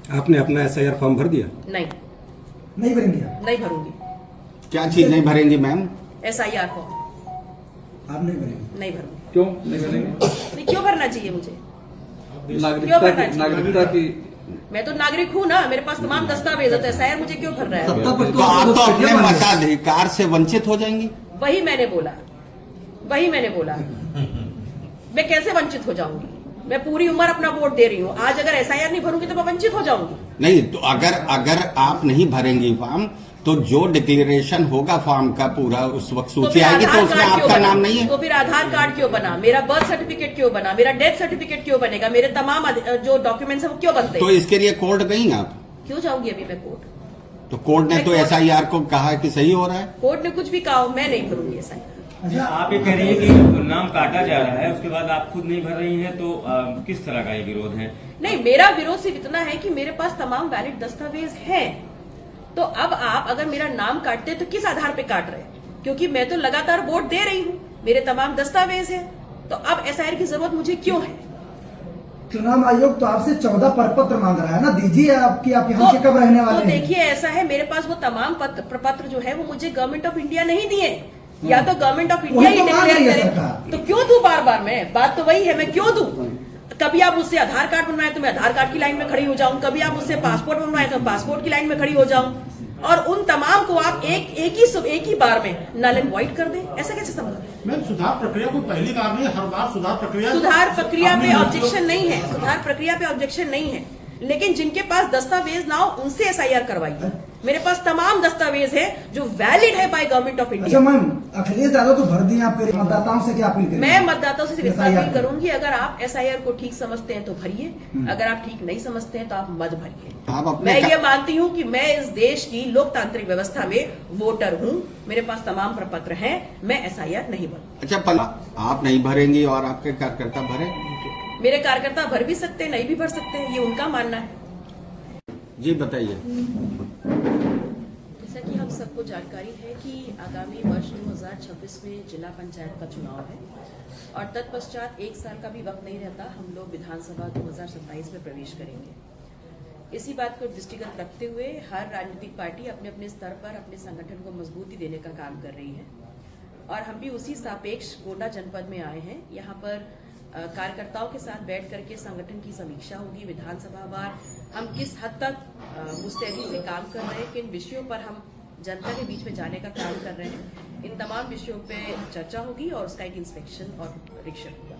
आपने अपना SIR form भर दिया? नहीं भरेंगे आप? नहीं भरूंगी। क्या चीज नहीं भरेंगी मैम? SIR फॉर्म आप नहीं भरेंगे? नहीं भरूंगी। क्यों नहीं भरेंगे? नहीं, क्यों भरना चाहिए मुझे? नागरिकता की मैं तो नागरिक हूँ ना, मेरे पास तमाम दस्तावेज है, तो SIR मुझे क्यों भर रहा है? सत्ता पर तो आप तो अपने मताधिकार से वंचित हो जाएंगी। वही मैंने बोला मैं कैसे वंचित हो जाऊंगी? मैं पूरी उम्र अपना वोट दे रही हूँ। आज अगर SIR नहीं भरूंगी तो मैं वंचित हो जाऊंगी। नहीं तो अगर आप नहीं भरेंगी फॉर्म तो जो डिक्लेरेशन होगा फॉर्म का पूरा उस वक्त सूची आएगी तो उसमें आपका नाम नहीं है। तो फिर आधार कार्ड क्यों बना? मेरा बर्थ सर्टिफिकेट क्यों बना? मेरा डेथ सर्टिफिकेट क्यों बनेगा? मेरे तमाम जो डॉक्यूमेंट्स है वो क्यों बनते तो हैं? इसके लिए कोर्ट गई आप? क्यों जाऊंगी अभी मैं कोर्ट? तो कोर्ट ने तो SIR को कहा कि सही हो रहा है। कोर्ट ने कुछ भी कहा हो, मैं नहीं भरूंगी SIR। अच्छा, आप ये कह रही है कि नाम काटा जा रहा है, उसके बाद आप खुद नहीं भर रही हैं, तो किस तरह का ये विरोध है? नहीं, मेरा विरोध सिर्फ इतना है कि मेरे पास तमाम वैलिड दस्तावेज हैं। तो अब आप अगर मेरा नाम काटते तो किस आधार पे काट रहे हैं? क्योंकि मैं तो लगातार वोट दे रही हूँ, मेरे तमाम दस्तावेज हैं, तो अब SIR की जरूरत मुझे क्यों है? चुनाव आयोग तो आपसे 14 प्रपत्र मांग रहा है ना, दीजिए आपकी, आप यहाँ से कब रहने वाले तो हैं? देखिए, ऐसा है, मेरे पास वो तमाम प्रपत्र जो है वो मुझे गवर्नमेंट ऑफ इंडिया नहीं दिए। या तो गवर्नमेंट ऑफ इंडिया ही वही तो मांग रही डिक्लेयर है करे, सरकार। तो क्यों दूं बार बार? मैं बात तो वही है, मैं क्यों दूं? कभी आप मुझसे आधार कार्ड बनवाए तो मैं आधार कार्ड की लाइन में खड़ी हो जाऊं, कभी आप मुझसे पासपोर्ट बनवाए तो पासपोर्ट की लाइन में खड़ी हो जाऊं, और उन तमाम को आप एक ही बार में नल एंड वॉइड कर दें? ऐसा कैसे संभव है? मैम, सुधार प्रक्रिया को पहली बार नहीं, हर बार सुधार प्रक्रिया पे ऑब्जेक्शन नहीं है, सुधार प्रक्रिया पे ऑब्जेक्शन नहीं है, लेकिन जिनके पास दस्तावेज ना हो उनसे SIR करवाइए। मेरे पास तमाम दस्तावेज है जो वैलिड है बाय गवर्नमेंट ऑफ अच्छा इंडिया। मैम, अखिलेश यादव तो भर दिए, आप मतदाताओं से क्या अपील करेंगे? मैं मतदाताओं से सिर्फ इतना SIR अपील करूंगी, अगर आप SIR को ठीक समझते हैं तो भरिए, अगर आप ठीक नहीं समझते हैं तो आप मत भरिए। मैं ये मानती हूँ कि मैं इस देश की लोकतांत्रिक व्यवस्था में वोटर हूँ, मेरे पास तमाम प्रपत्र हैं, मैं SIR नहीं भरूँ। अच्छा, आप नहीं भरेंगी और आपके कार्यकर्ता भरे? मेरे कार्यकर्ता भर भी सकते हैं, नहीं भी भर सकते हैं, ये उनका मानना है। जी बताइए। जैसा कि हम सबको जानकारी है कि आगामी वर्ष 2026 में जिला पंचायत का चुनाव है और तत्पश्चात 1 साल का भी वक्त नहीं रहता, हम लोग विधानसभा 2027 में प्रवेश करेंगे। इसी बात को दृष्टिगत रखते हुए हर राजनीतिक पार्टी अपने अपने स्तर पर अपने संगठन को मजबूती देने का काम कर रही है और हम भी उसी सापेक्ष गोंडा जनपद में आए हैं। यहाँ पर कार्यकर्ताओं के साथ बैठ करके संगठन की समीक्षा होगी, विधानसभा वार हम किस हद तक मुस्तैदी से काम कर रहे हैं, किन विषयों पर हम जनता के बीच में जाने का काम कर रहे हैं, इन तमाम विषयों पे चर्चा होगी और उसका एक इंस्पेक्शन और परीक्षण होगा।